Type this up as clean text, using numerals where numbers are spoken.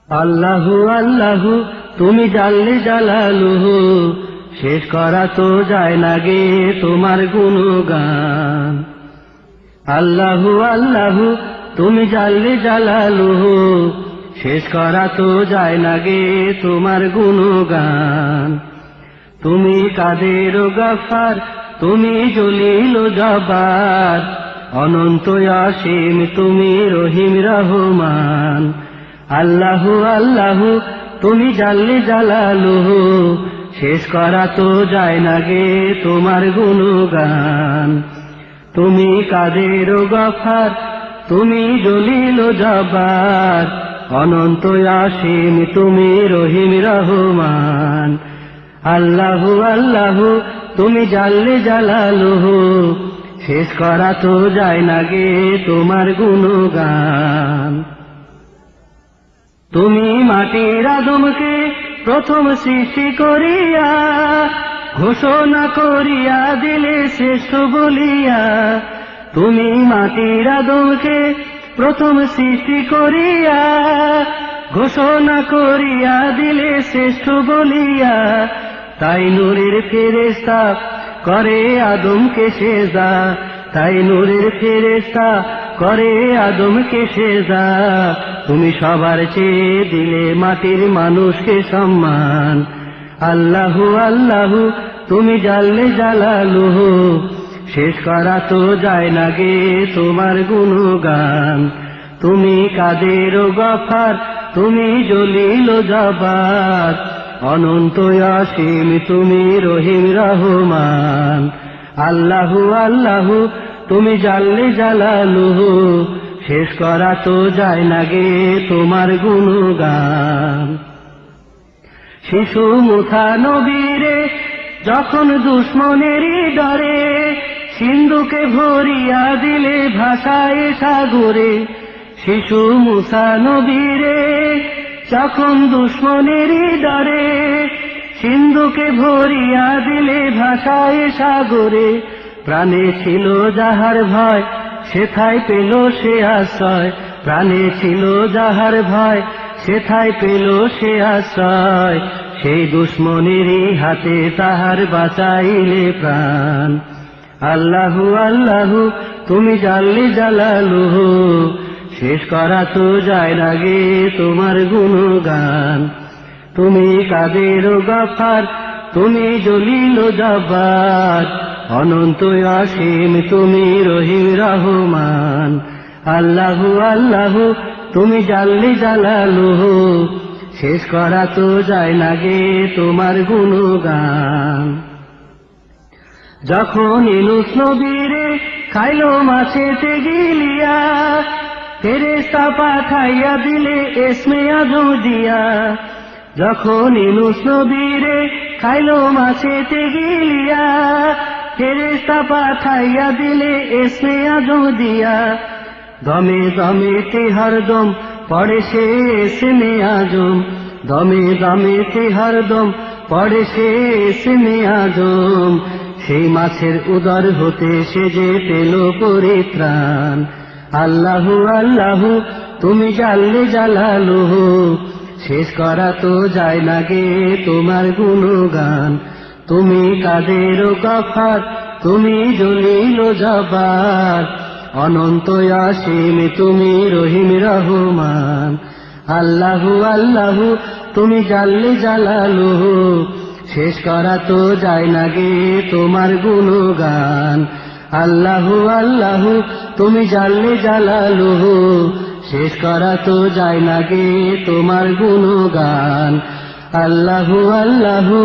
আল্লাহু আল্লাহু তুমি জাল্লে জালালুহু, শেষ করা তো যায় না গে তোমার গুণগান। আল্লাহু আল্লাহু তুমি জাল্লে জালালুহু, শেষ করা তো যায় না গে তোমার গুণগান। তুমি কাদের গফফার, তুমি জলিল জব্বার, অনন্ত অসীম তুমি রহিম রহমান। আল্লাহু আল্লাহু তুমি জাল্লে জালালুহু, শেষ করা তো যায় না গে তোমার গুণগান। তুমি কাদের গফফার, তুমি জলিল জব্বার, অনন্ত অসীম তুমি রহিম রহমান। আল্লাহু আল্লাহু তুমি জাল্লে জালালুহু, শেষ করা তো যায় না গে তোমার গুণগান। তুমি মাটির আদমকে প্রথম সৃষ্টি করিয়া, ঘোষণা করিয়া দিলে শ্রেষ্ঠ বলিয়া। তুমি মাটির আদমকে প্রথম সৃষ্টি করিয়া, ঘোষণা করিয়া দিলে শ্রেষ্ঠ বলিয়া। তাই নূরের ফেরেশতা করে আদমকে সেজদা, তাই নূরের ফেরেশতা করে আদমকে সেজদা। তুমি সবার চেয়ে দিলে মাটির মানুষকে সম্মান। আল্লাহু আল্লাহু তুমি জাল্লে জালালুহু, শেষ করা তো যায় না গে তোমার গুণগান। তুমি কাদের গফফার, তুমি জলিল জব্বার, অনন্ত অসীম তুমি রহিম রহমান। আল্লাহু আল্লাহু তুমি জাল্লে জালালুহু, শেষ করা তো যায় না গে তোমার গুণগান। শিশু মূসা নবীরে যখন দুশ্মনেরই ডরে, সিন্ধুকে ভরিয়া দিলে ভাসায় সাগরে। শিশু মূসা নবীরে যখন দুশ্মনেরই ডরে, সিন্ধুকে ভরিয়া দিলে ভাসায় সাগরে। প্রাণে ছিল যাহার ভয়, সেথায় পেল সে আশ্রয়। প্রাণে ছিল যাহার ভয়, সেথায় পেল সে আশ্রয়। সেই দুশ্মনেরই হাতে তাহার বাঁচাইলে প্রাণ। আল্লাহু আল্লাহু তুমি জাল্লে জালালুহু, শেষ করা তো যায় না গে তোমার গুণগান। তুমি কাদের গফফার, তুমি জলিল জব্বার, অনন্ত অসীম তুমি রহিম রহমান। আল্লাহু আল্লাহু তুমি জাল্লে জালালুহু, শেষ করা তো যায় না গে তোমার গুণগান। যখন ইউনূস নবীরে খাইলো মাছেতে গিলিয়া, ফেরেশতা পাঠাইয়া দিলে ইসমে আযম দিয়া। যখন ইউনূস নবীরে খাইলো মাছেতে গিলিয়া, ফেরেশতা পাঠাইয়া দিলে ইসমে আযম দিয়া। দমে দমেতে হরদম পড়ে সে ইসমে আযম, দমে দমেতে হরদম পড়ে সে ইসমে আযম। সেই মাছের উদর হতে সে যে পেল পরিত্রাণ। আল্লাহু আল্লাহু তুমি জাল্লে জালালুহু, শেষ করা তো যায় না গে তোমার গুণগান। তুমি কাদের গফফার, তুমি জলিল জব্বার, অনন্ত অসীম তুমি রহিম রহমান। আল্লাহু আল্লাহু তুমি জাল্লে জালালুহু, শেষ করা তো যায় না গে তোমার গুণগান। আল্লাহু আল্লাহু তুমি জাল্লে জালালুহু, শেষ করা তো যায় না গে তোমার গুণগান। আল্লাহু আল্লাহু।